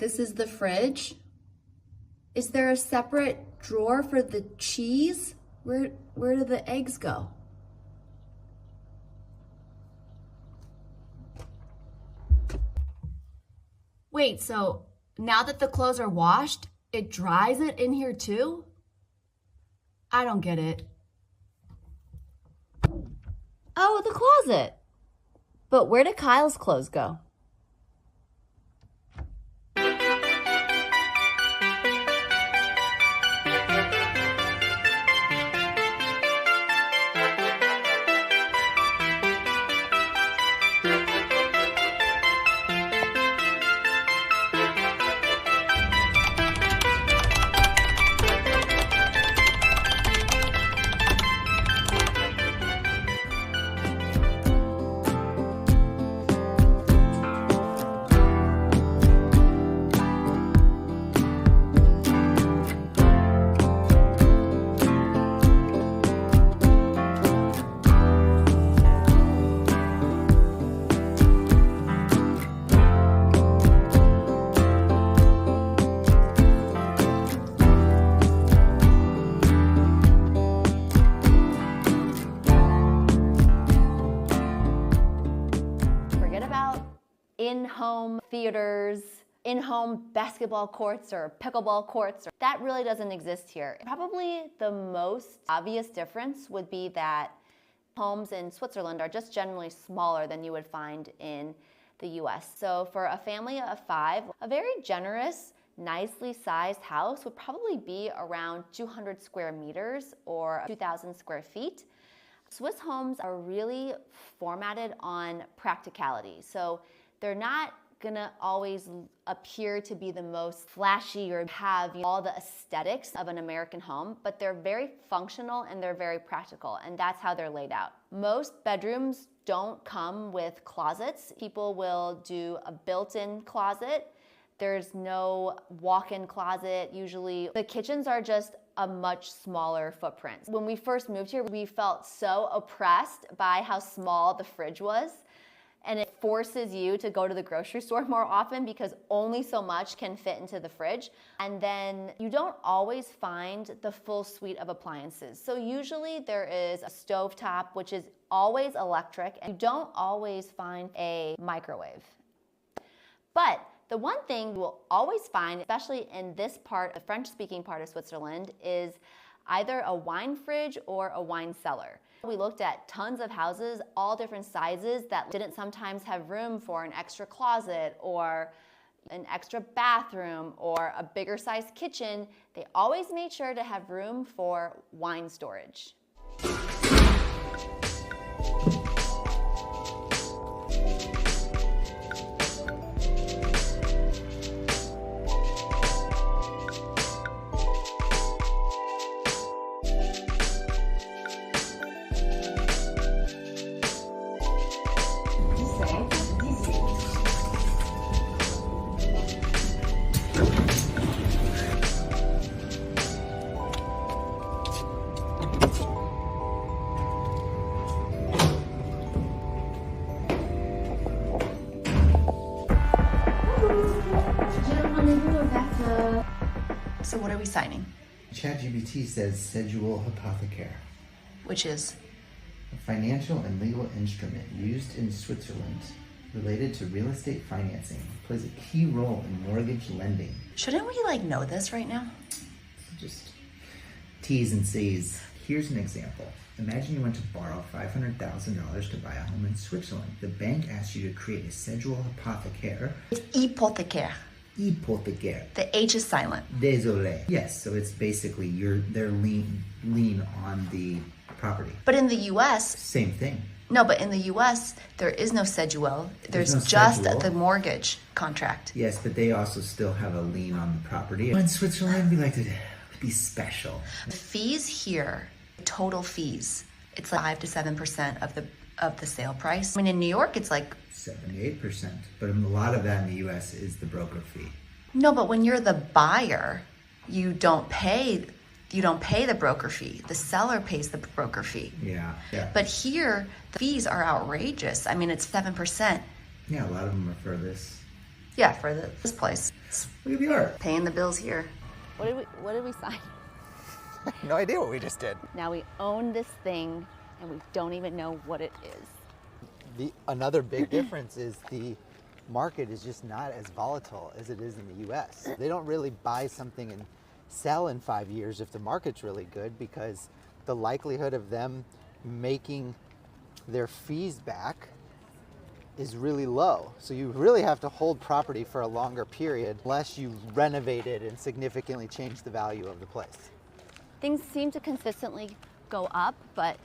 This is the fridge. Is there a separate drawer for the cheese? Where do the eggs go? Wait, so now that the clothes are washed, it dries it in here too? I don't get it. Oh, the closet. But where did Kyle's clothes go? In-home theaters, in-home basketball courts or pickleball courts. That really doesn't exist here. Probably the most obvious difference would be that homes in Switzerland are just generally smaller than you would find in the US. So for a family of 5, a very generous, nicely sized house would probably be around 200 square meters or 2,000 square feet. Swiss homes are really formatted on practicality. So they're not gonna always appear to be the most flashy or have all the aesthetics of an American home, but they're very functional and they're very practical, and that's how they're laid out. Most bedrooms don't come with closets. People will do a built-in closet. There's no walk-in closet usually. The kitchens are just a much smaller footprint. When we first moved here, we felt so oppressed by how small the fridge was. And it forces you to go to the grocery store more often because only so much can fit into the fridge. And then you don't always find the full suite of appliances. So usually there is a stovetop, which is always electric, and you don't always find a microwave. But the one thing you will always find, especially in this part, the French-speaking part of Switzerland, is either a wine fridge or a wine cellar. We looked at tons of houses, all different sizes, that didn't sometimes have room for an extra closet or an extra bathroom or a bigger sized kitchen. They always made sure to have room for wine storage. So what are we signing? ChatGPT says cedule hypothecaire, Which is? a financial and legal instrument used in Switzerland related to real estate financing. It plays a key role in mortgage lending. Shouldn't we know this right now? Just T's and C's. Here's an example. Imagine you went to borrow $500,000 to buy a home in Switzerland. The bank asks you to create a cedule hypothecaire. It's hypothecaire. Hypothecaire. The H is silent. Désolé. Yes, so it's basically their lien on the property. But in the US, Same thing. no, but in the US, there is no cedule. There's no just cedule. the mortgage contract. Yes, but they also still have a lien on the property. In Switzerland, we like to be special. The fees here, total fees, it's like 5 to 7% of the sale price. I mean, in New York, it's like 78%, but a lot of that in the U.S. is the broker fee. no, but when you're the buyer, you don't pay the broker fee. The seller pays the broker fee. Yeah. But here, the fees are outrageous. I mean, it's 7%. Yeah, a lot of them are for this. Yeah, for this place. Look at the art. Paying the bills here. What did we sign? No idea what we just did. Now we own this thing and we don't even know what it is. Another big difference is the market is just not as volatile as it is in the US. They don't really buy something and sell in 5 years if the market's really good, because the likelihood of them making their fees back is really low. So you really have to hold property for a longer period unless you renovate it and significantly change the value of the place. Things seem to consistently go up, but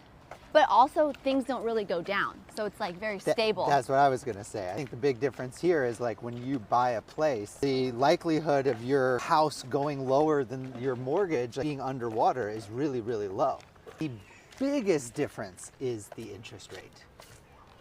also things don't really go down. So it's like very stable. That's what I was gonna say. I think the big difference here is like when you buy a place, the likelihood of your house going lower than your mortgage being underwater is really, really low. The biggest difference is the interest rate.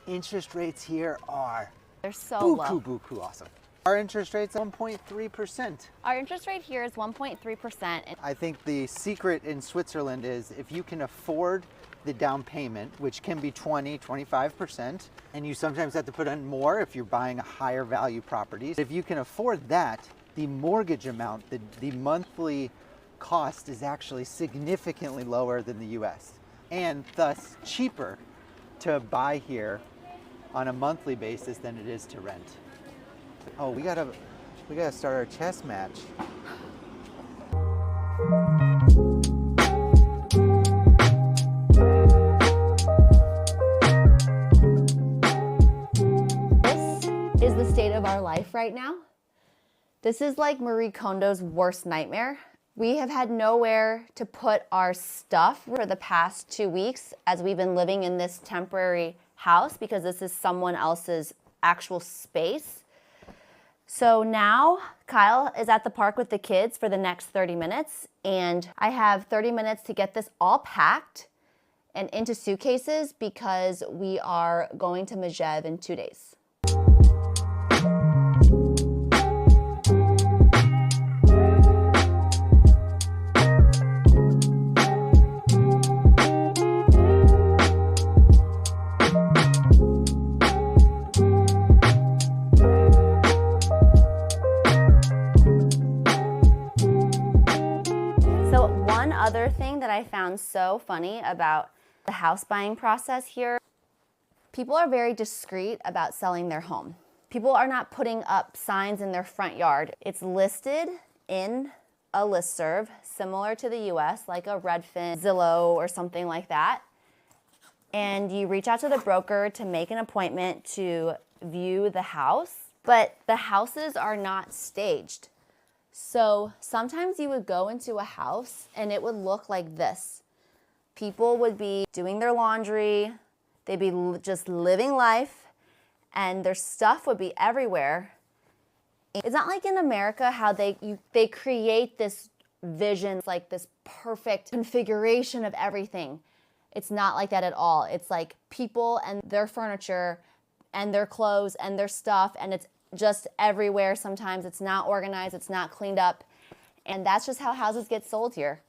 Interest rates here are they're so low. Buku awesome. Our interest rate's 1.3%. Our interest rate here is 1.3%. I think the secret in Switzerland is if you can afford the down payment, which can be 25%, and you sometimes have to put in more if you're buying a higher value property. If you can afford that, the mortgage amount, the monthly cost is actually significantly lower than the US, and thus cheaper to buy here on a monthly basis than it is to rent. Oh, we gotta start our chess match. This is the state of our life right now. This is like Marie Kondo's worst nightmare. We have had nowhere to put our stuff for the past 2 weeks as we've been living in this temporary house because this is someone else's actual space. So now Kyle is at the park with the kids for the next 30 minutes, and I have 30 minutes to get this all packed and into suitcases because we are going to Megève in 2 days. Other thing that I found so funny about the house buying process here, people are very discreet about selling their home. People are not putting up signs in their front yard. It's listed in a listserv similar to the US, like a Redfin, Zillow, or something like that. And you reach out to the broker to make an appointment to view the house, but the houses are not staged. So sometimes you would go into a house and it would look like this. People would be doing their laundry, they'd be just living life, and their stuff would be everywhere. It's not like in America how they create this vision, like this perfect configuration of everything. It's not like that at all. It's like people and their furniture and their clothes and their stuff, and it's just everywhere. Sometimes it's not organized, it's not cleaned up, and that's just how houses get sold here.